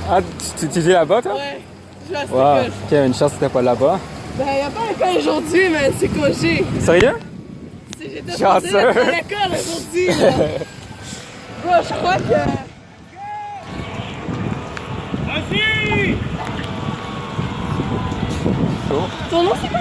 Ah, tu dis là-bas, toi? Ouais, je vais à cette Wow. école. Ok, une chance que t'étais pas là-bas. Ben, y a pas l'école aujourd'hui, mais c'est cogé. Sérieux? J'étais Chanceux. supposée être à l'école aujourd'hui, là. Bro, je crois que... Vas-y! Ton nom, c'est quoi?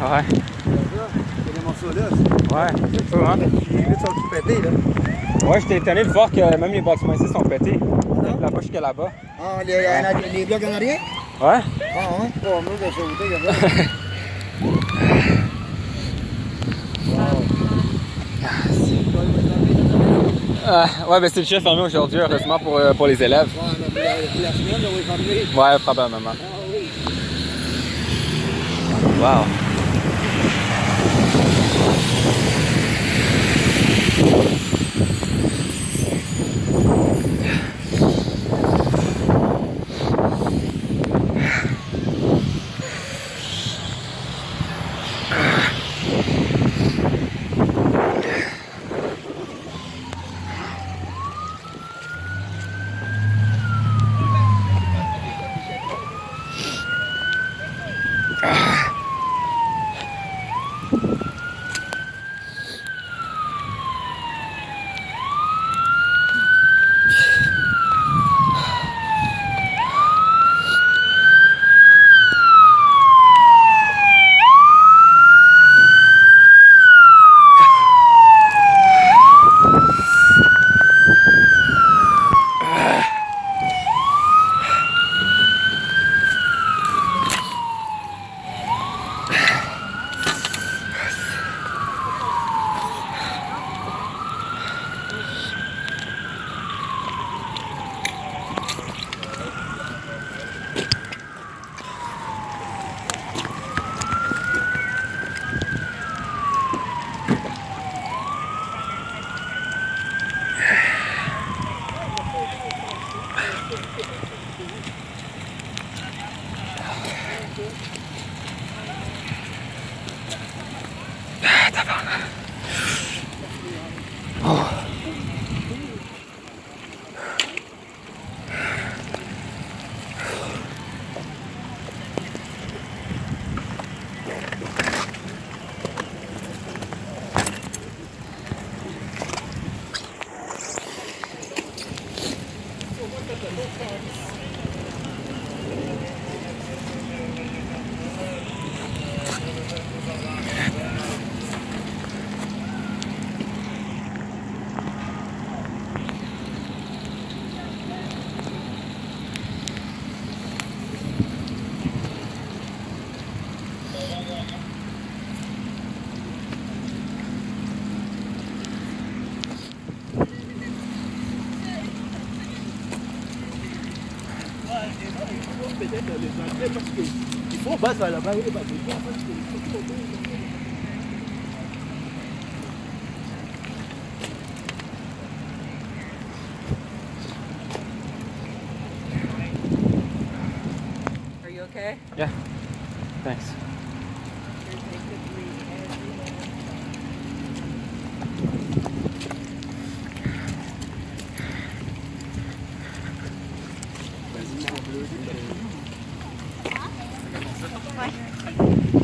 Ouais. C'est les morceaux là. Ouais, c'est ça, hein? Les vitres sont tout pétées, là. Ouais, j'étais étonné de voir que même les bâtiments ici sont pétés. Non? Là-bas jusqu'à là-bas. Ah, les blocs en arrière? Ouais? Ah, hein? Oh, nous, de sauter comme ça. Ouais, ben c'est déjà fermé aujourd'hui, heureusement pour les élèves. Ouais, mais la semaine, on va fermer. Ouais, probablement. Ah oui. Wow. Ah, tabarnak. Oh. Peut-être les Anglais parce qu'il faut battre là-bas, il va parce que Are you okay? Yeah. Thanks. Vas-y, mon bleu.